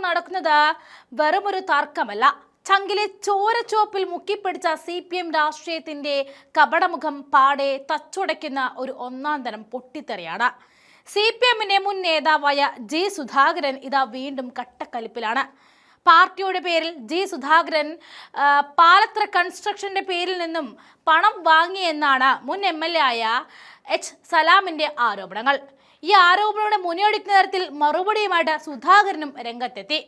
നടക്കുന്നത് വെറുമൊരു തർക്കമല്ല. ചങ്കിലെ ചോരച്ചോപ്പിൽ മുക്കിപ്പിടിച്ച CPM രാഷ്ട്രീയത്തിന്റെ കപടമുഖം പാടെ തച്ചുടയ്ക്കുന്ന ഒരു ഒന്നാം തരം പൊട്ടിത്തെറിയാണ്. CPMന്റെ മുൻ നേതാവായ G. സുധാകരൻ ഇതാ വീണ്ടും കട്ടക്കലിപ്പിലാണ്. പാർട്ടിയുടെ പേരിൽ G. സുധാകരൻ പാലത്ര കൺസ്ട്രക്ഷന്റെ പേരിൽ നിന്നും പണം വാങ്ങിയെന്നാണ് മുൻ MLA ആയ H. സലാമിന്റെ ആരോപണങ്ങൾ. ഈ ആരോപണങ്ങളുടെ മുന്നോടിക്കുന്ന തരത്തിൽ മറുപടിയുമായിട്ട് സുധാകരനും രംഗത്തെത്തി.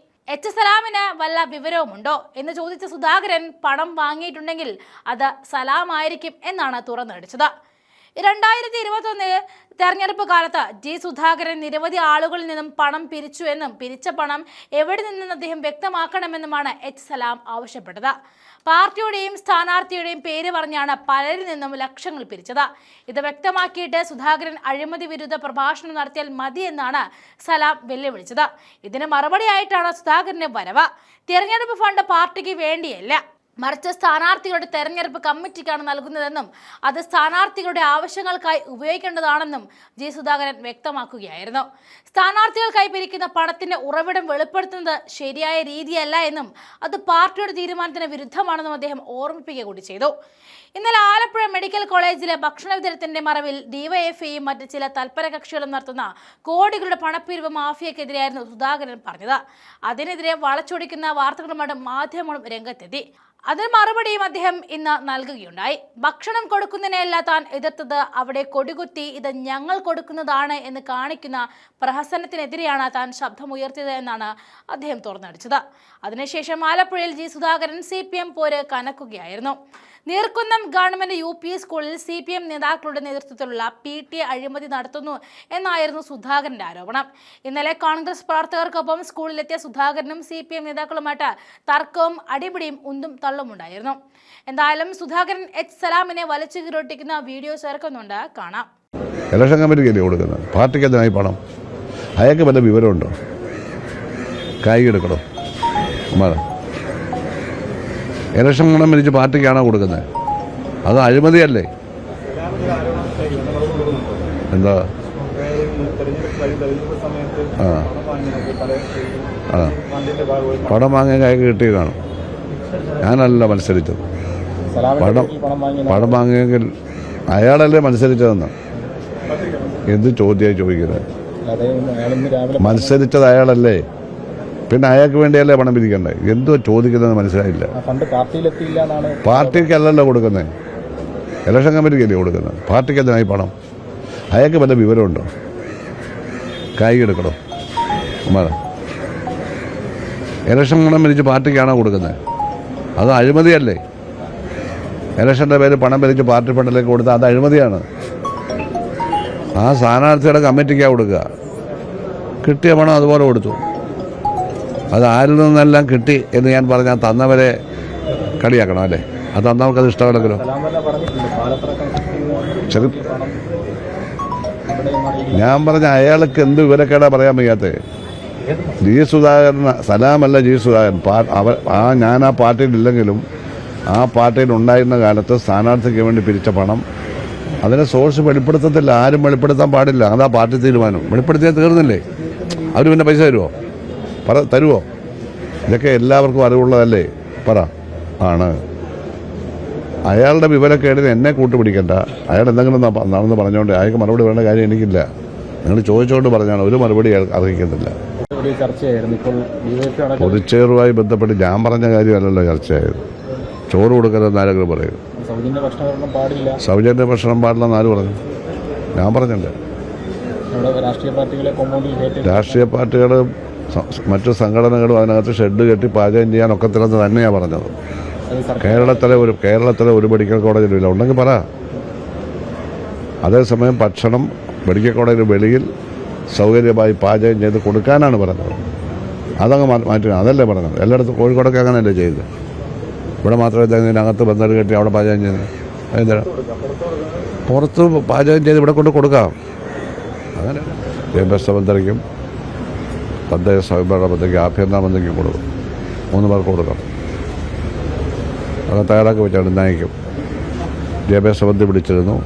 H. സലാമിന് വല്ല വിവരവുമുണ്ടോ എന്ന് ചോദിച്ച സുധാകരൻ പണം വാങ്ങിയിട്ടുണ്ടെങ്കിൽ അത് സലാമായിരിക്കും എന്നാണ് തുറന്നടിച്ചത്. 2021 തെരഞ്ഞെടുപ്പ് കാലത്ത് G. സുധാകരൻ നിരവധി ആളുകളിൽ നിന്നും പണം പിരിച്ചു എന്നും പിരിച്ച പണം എവിടെ നിന്നെന്ന് അദ്ദേഹം വ്യക്തമാക്കണമെന്നുമാണ് H. സലാം ആവശ്യപ്പെട്ടത്. പാർട്ടിയുടെയും സ്ഥാനാർത്ഥിയുടെയും പേര് പറഞ്ഞാണ് പലരിൽ നിന്നും ലക്ഷങ്ങൾ പിരിച്ചത്. ഇത് വ്യക്തമാക്കിയിട്ട് സുധാകരൻ അഴിമതി വിരുദ്ധ പ്രഭാഷണം നടത്തിയാൽ മതി എന്നാണ് സലാം വെല്ലുവിളിച്ചത്. ഇതിന് മറുപടിയായിട്ടാണ് സുധാകരന്റെ വരവ്. തിരഞ്ഞെടുപ്പ് ഫണ്ട് പാർട്ടിക്ക് വേണ്ടിയല്ല, മറിച്ച് സ്ഥാനാർത്ഥികളുടെ തെരഞ്ഞെടുപ്പ് കമ്മിറ്റിക്കാണ് നൽകുന്നതെന്നും അത് സ്ഥാനാർത്ഥികളുടെ ആവശ്യങ്ങൾക്കായി ഉപയോഗിക്കേണ്ടതാണെന്നും G. സുധാകരൻ വ്യക്തമാക്കുകയായിരുന്നു. സ്ഥാനാർത്ഥികൾക്കായി പിരിക്കുന്ന പണത്തിന്റെ ഉറവിടം വെളിപ്പെടുത്തുന്നത് ശരിയായ രീതിയല്ല എന്നും അത് പാർട്ടിയുടെ തീരുമാനത്തിന് വിരുദ്ധമാണെന്നും അദ്ദേഹം ഓർമ്മിപ്പിക്കുക കൂടി ചെയ്തു. ഇന്നലെ ആലപ്പുഴ മെഡിക്കൽ കോളേജിലെ ഭക്ഷണ വിതരണത്തിന്റെ മറവിൽ DYFIയും മറ്റ് ചില തൽപര കക്ഷികളും നടത്തുന്ന കോടികളുടെ പണപ്പിരിവ് മാഫിയക്കെതിരെയായിരുന്നു സുധാകരൻ പറഞ്ഞത്. അതിനെതിരെ വളച്ചൊടിക്കുന്ന വാർത്തകളുമായിട്ട് മാധ്യമങ്ങളും രംഗത്തെത്തി. അതിന് മറുപടിയും അദ്ദേഹം ഇന്ന് നൽകുകയുണ്ടായി. ഭക്ഷണം കൊടുക്കുന്നതിനെയല്ല താൻ എതിർത്തത്, അവിടെ കൊടികുത്തി ഇത് ഞങ്ങൾ കൊടുക്കുന്നതാണ് എന്ന് കാണിക്കുന്ന പ്രഹസനത്തിനെതിരെയാണ് താൻ ശബ്ദമുയർത്തിയത് എന്നാണ് അദ്ദേഹം തുറന്നടിച്ചത്. അതിനുശേഷം ആലപ്പുഴയിൽ G. സുധാകരൻ CPM പോര് കനക്കുകയായിരുന്നു. നീർക്കുന്നം ഗവൺമെന്റ് UP സ്കൂളിൽ CPM നേതാക്കളുടെ നേതൃത്വത്തിലുള്ള PTA അഴിമതി നടത്തുന്നു എന്നായിരുന്നു സുധാകരന്റെ ആരോപണം. ഇന്നലെ കോൺഗ്രസ് പ്രവർത്തകർക്കൊപ്പം സ്കൂളിലെത്തിയ സുധാകരനും CPM നേതാക്കളുമായിട്ട് തർക്കവും അടിപിടിയും ഉന്തും തള്ളുമുണ്ടായിരുന്നു. എന്തായാലും സുധാകരൻ H. സലാമിനെ വലിച്ചു കീറൊട്ടിക്കുന്ന വീഡിയോ ചേർക്കുന്നുണ്ട്, കാണാം. ഇലക്ഷൻ കമ്മിറ്റിക്കല്ലേ കൊടുക്കുന്നത്, പാർട്ടിക്ക് എന്തിനായി പണം? അയാൾക്ക് വല്ല വിവരമുണ്ടോ? കായിക എടുക്കണോ? ഇലക്ഷൻ പണം പിരിച്ച് പാർട്ടിക്കാണോ കൊടുക്കുന്നത്? അത് അഴിമതിയല്ലേ? എന്താ പണം വാങ്ങിയ കായ്ക്ക് കിട്ടിയ കാണും. ഞാനല്ല മത്സരിച്ചത്. പണം വാങ്ങിയെങ്കിൽ അയാളല്ലേ മത്സരിച്ചതെന്ന് എന്ത് ചോദ്യമായി ചോദിക്കുന്നത്? മത്സരിച്ചത് അയാളല്ലേ, പിന്നെ അയാൾക്ക് വേണ്ടിയല്ലേ പണം പിരിക്കണ്ടേ? എന്തോ ചോദിക്കുന്നത് മനസ്സിലായില്ല. പാർട്ടിക്കല്ലല്ലോ കൊടുക്കുന്നത്, ഇലക്ഷൻ കമ്മിറ്റിക്കല്ലേ കൊടുക്കുന്നത്. പാർട്ടിക്ക് എന്തിനായി പണം? അയാൾക്ക് വല്ല വിവരമുണ്ടോ? കായിക എടുക്കണോ? ഇലക്ഷൻ പണം പിരിച്ച് പാർട്ടിക്കാണോ കൊടുക്കുന്നത്? അത് അഴിമതിയല്ലേ? ഇലക്ഷൻ്റെ പേര് പണം പിരിച്ച് പാർട്ടി ഫണ്ടിലേക്ക് കൊടുത്താൽ അത് അഴിമതിയാണ്. ആ സ്ഥാനാർത്ഥിയുടെ കമ്മിറ്റിക്കാണ് കൊടുക്കുക. കിട്ടിയ പണം അതുപോലെ കൊടുത്തു. അത് ആരിൽ നിന്നെല്ലാം കിട്ടി എന്ന് ഞാൻ പറഞ്ഞാൽ തന്നവരെ കളിയാക്കണം അല്ലേ? അത് തന്നവർക്കത് ഇഷ്ടമല്ലെങ്കിലോ? ശരി, ഞാൻ പറഞ്ഞ അയാൾക്ക് എന്ത് വിവരക്കേടാ പറയാൻ വയ്യാത്തത്? G. സുധാകരൻ സലാമല്ല G. സുധാകരൻ. ഞാൻ ആ പാർട്ടിയിലില്ലെങ്കിലും ആ പാർട്ടിയിൽ ഉണ്ടായിരുന്ന കാലത്ത് സ്ഥാനാർത്ഥിക്ക് വേണ്ടി പിരിച്ച പണം അതിനെ സോഴ്സ് വെളിപ്പെടുത്തത്തില്ല. ആരും വെളിപ്പെടുത്താൻ പാടില്ല. അതാ പാർട്ടി തീരുമാനം. വെളിപ്പെടുത്തിയാൽ തീർന്നില്ലേ? അവർ പിന്നെ പൈസ തരുമോ? ഇതൊക്കെ എല്ലാവർക്കും അറിവുള്ളതല്ലേ? പറ. ആണ്. അയാളുടെ വിവരക്കേടിന് എന്നെ കൂട്ടുപിടിക്കണ്ട. അയാൾ എന്തെങ്കിലും നടന്ന് പറഞ്ഞുകൊണ്ട് അയാൾക്ക് മറുപടി വേണ്ട കാര്യം എനിക്കില്ല. നിങ്ങൾ ചോദിച്ചുകൊണ്ട് പറഞ്ഞാണ്, ഒരു മറുപടി അർഹിക്കുന്നില്ല. പൊതിച്ചേറുമായി ബന്ധപ്പെട്ട് ഞാൻ പറഞ്ഞ കാര്യമല്ലല്ലോ ചർച്ചയായത്. ചോറ് കൊടുക്കരുതെന്ന് ആരെങ്കിലും പറയും. സൗജന്യ ഭക്ഷണം പാടില്ലെന്ന് ആര് പറഞ്ഞു? ഞാൻ പറഞ്ഞില്ല. രാഷ്ട്രീയ പാർട്ടികൾ മറ്റു സംഘടനകളും അതിനകത്ത് ഷെഡ് കെട്ടി പാചകം ചെയ്യാനൊക്കെ തിരന്ന് തന്നെയാണ് പറഞ്ഞത്. കേരളത്തിലെ ഒരു മെഡിക്കൽ കോളേജിലില്ല. ഉണ്ടെങ്കിൽ പറ. അതേസമയം ഭക്ഷണം മെഡിക്കൽ കോളേജിന് വെളിയിൽ സൗകര്യമായി പാചകം ചെയ്ത് കൊടുക്കാനാണ് പറഞ്ഞത്. അതങ്ങ് മാറ്റുക, അതല്ലേ പറഞ്ഞത്. എല്ലായിടത്തും കോഴിക്കോടൊക്കെ അങ്ങനെയല്ലേ ചെയ്തത്. ഇവിടെ മാത്രമേ ഇതിനകത്ത് ബന്ധം കെട്ടി അവിടെ പാചകം ചെയ്യുന്നത്. എന്താണ് പുറത്ത് പാചകം ചെയ്ത് ഇവിടെ കൊണ്ട് കൊടുക്കാം. അങ്ങനെ വിദ്യാഭ്യാസ മന്ത്രിക്കും തദ്ദേശ സ്വയംഭരണ മന്ത്രിക്കും ആഭ്യന്തര മന്ത്രിക്കും കൊടുക്കും. 3 പേർക്ക് കൊടുക്കണം. അത് തയ്യാറാക്കി വെച്ചാണ് നയിക്കും. വിദ്യാഭ്യാസ മന്ത്രി വിളിച്ചിരുന്നു,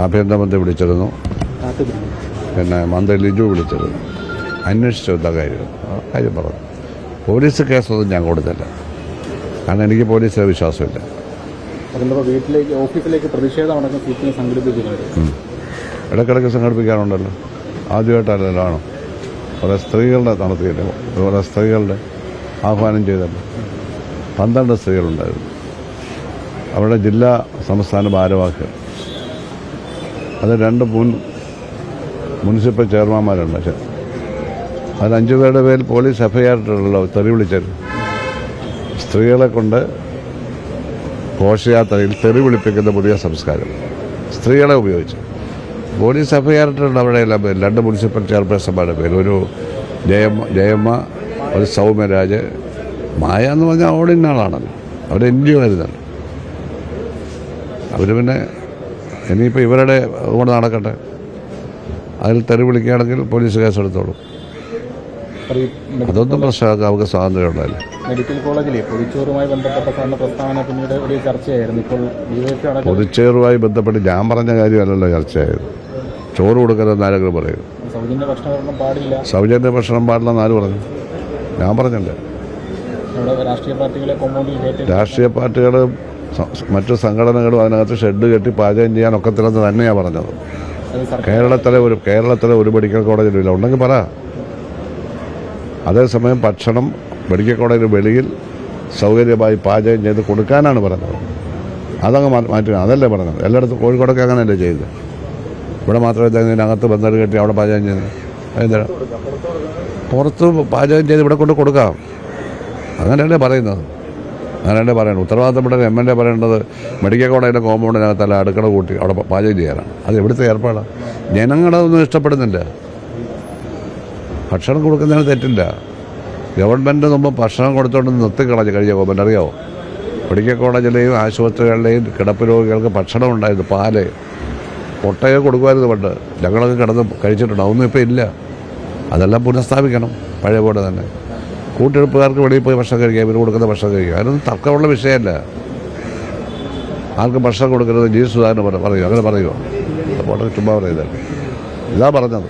ആഭ്യന്തര മന്ത്രി വിളിച്ചിരുന്നു, പിന്നെ മന്ത്രി ലിജു വിളിച്ചിരുന്നു. അന്വേഷിച്ചു എന്താ കാര്യം കാര്യം പറഞ്ഞു. പോലീസ് കേസൊന്നും ഞാൻ കൊടുത്തില്ല, കാരണം എനിക്ക് പോലീസിലെ വിശ്വാസമില്ല. വീട്ടിലേക്ക് ഓഫീസിലേക്ക് പ്രതിഷേധം സംഘടിപ്പിക്കുന്നത് ഇടയ്ക്കിടയ്ക്ക് സംഘടിപ്പിക്കാറുണ്ടല്ലോ. ആദ്യമായിട്ടല്ലല്ലോ ആണോ? കുറേ സ്ത്രീകളുടെ നടത്തിയില്ല, കുറേ സ്ത്രീകളുടെ ആഹ്വാനം ചെയ്തല്ലോ. 12 സ്ത്രീകളുണ്ടായിരുന്നു. അവരുടെ ജില്ലാ സംസ്ഥാന ഭാരവാഹികൾ, അത് 2 മുനിസിപ്പൽ ചെയർമാന്മാരുണ്ട്. അത് 5 പേരുടെ പേരിൽ പോലീസ് എഫ്ഐആർ ഇട്ടിട്ടുള്ളൂ. തെറി വിളിച്ചത് സ്ത്രീകളെ കൊണ്ട് ഘോഷയാത്രയിൽ തെറി വിളിപ്പിക്കുന്ന പുതിയ സംസ്കാരം സ്ത്രീകളെ ഉപയോഗിച്ച് പോലീസ് എഫ്ഐആർ ഇട്ടിട്ടുണ്ട്. അവിടെ എല്ലാം പേര് 2 മുനിസിപ്പൽ ചെയർപേഴ്സന്മാരുടെ പേര്, ഒരു ജയമ്മ, ഒരു സൗമ്യരാജ്. മായ എന്ന് പറഞ്ഞാൽ ഓടിന്ന ആളാണല്ലോ, അവർ NGO ആയിരുന്നല്ലോ. അവർ പിന്നെ ഇനിയിപ്പോൾ ഇവരുടെ കൂടെ നടക്കട്ടെ, അതിൽ തെറി വിളിക്കുകയാണെങ്കിൽ പോലീസ് കേസെടുത്തോളും. അതൊന്നും പ്രശ്നമാക്കാൻ അവർക്ക് സ്വാതന്ത്ര്യം ഉണ്ടായില്ല. മെഡിക്കൽ കോളേജിലെ പൊതിച്ചോറുമായി ബന്ധപ്പെട്ട പ്രസ്താവന പിന്നീട് ഒരു ചർച്ചയായിരുന്നു. ഇപ്പോൾ പൊതിച്ചോറുമായി ബന്ധപ്പെട്ട് ഞാൻ പറഞ്ഞ കാര്യമല്ലല്ലോ ചർച്ചയായത്. ചോറ് കൊടുക്കരുതെന്ന് ആരെങ്കിലും പറയും. സൗജന്യ ഭക്ഷണം പാടില്ല, സൗജന്യ ഭക്ഷണം പാടില്ലെന്ന് ആര് പറഞ്ഞു? ഞാൻ പറഞ്ഞില്ല. രാഷ്ട്രീയ പാർട്ടികൾ മറ്റു സംഘടനകളും അതിനകത്ത് ഷെഡ് കെട്ടി പാചകം ചെയ്യാൻ ഒക്കത്തില്ലെന്ന് തന്നെയാണ് പറഞ്ഞത്. കേരളത്തിലെ ഒരു മെഡിക്കൽ കോളേജിലില്ല, ഉണ്ടെങ്കിൽ പറ. അതേസമയം ഭക്ഷണം മെഡിക്കൽ കോളേജിന് വെളിയിൽ സൗകര്യമായി പാചകം ചെയ്ത് കൊടുക്കാനാണ് പറഞ്ഞത്. അതങ്ങ് മാറ്റുക, അതല്ലേ പറഞ്ഞത്. എല്ലായിടത്തും കോഴിക്കോടൊക്കെ അങ്ങനെയല്ലേ ചെയ്തത്. ഇവിടെ മാത്രമേ ഇതിനകത്ത് ബന്ധം കെട്ടി അവിടെ പാചകം ചെയ്യുന്നത്. എന്താ പുറത്ത് പാചകം ചെയ്ത് ഇവിടെ കൊണ്ട് കൊടുക്കാം, അങ്ങനെയല്ലേ പറയുന്നത്. അങ്ങനെയല്ലേ പറയണം. ഉത്തരവാദിത്തപ്പെട്ട MLA പറയേണ്ടത് മെഡിക്കൽ കോളേജിൻ്റെ കോമ്പൗണ്ടിനകത്തല്ല അടുക്കള കൂട്ടി അവിടെ പാചകം ചെയ്യാനാണ്. അത് എവിടുത്തെ ഏർപ്പാടാണ്? ജനങ്ങളതൊന്നും ഇഷ്ടപ്പെടുന്നില്ല. ഭക്ഷണം കൊടുക്കുന്നതിന് തെറ്റില്ല. ഗവൺമെൻറ് മുമ്പ് ഭക്ഷണം കൊടുത്തുകൊണ്ട് നിർത്തിക്കളഞ്ഞ് കഴിഞ്ഞ ഗവൺമെൻറ് അറിയാമോ? മെഡിക്കൽ കോളേജിലെയും ആശുപത്രികളിലെയും കിടപ്പ് രോഗികൾക്ക് ഭക്ഷണം ഉണ്ടായിരുന്നു. പാല് മുട്ടയൊക്കെ കൊടുക്കുമായിരുന്നു പണ്ട്. ഞങ്ങളൊക്കെ കിടന്ന് കഴിച്ചിട്ടുണ്ട്. അതൊന്നും ഇപ്പോൾ ഇല്ല. അതെല്ലാം പുനഃസ്ഥാപിക്കണം പഴയ പോലെ തന്നെ. കൂട്ടിയെടുപ്പുകാർക്ക് വെളിയിൽ പോയി ഭക്ഷണം കഴിക്കുക, ഇവർ കൊടുക്കുന്ന ഭക്ഷണം കഴിക്കുക, അതിനൊന്നും തർക്കമുള്ള വിഷയമല്ല. ആർക്കും ഭക്ഷണം കൊടുക്കരുത് G. സുധാകരൻ പറയും, അങ്ങനെ പറയുമോ? അപ്പോൾ ചുമ്മാ പറയുന്നത് ഇതാ പറഞ്ഞത്.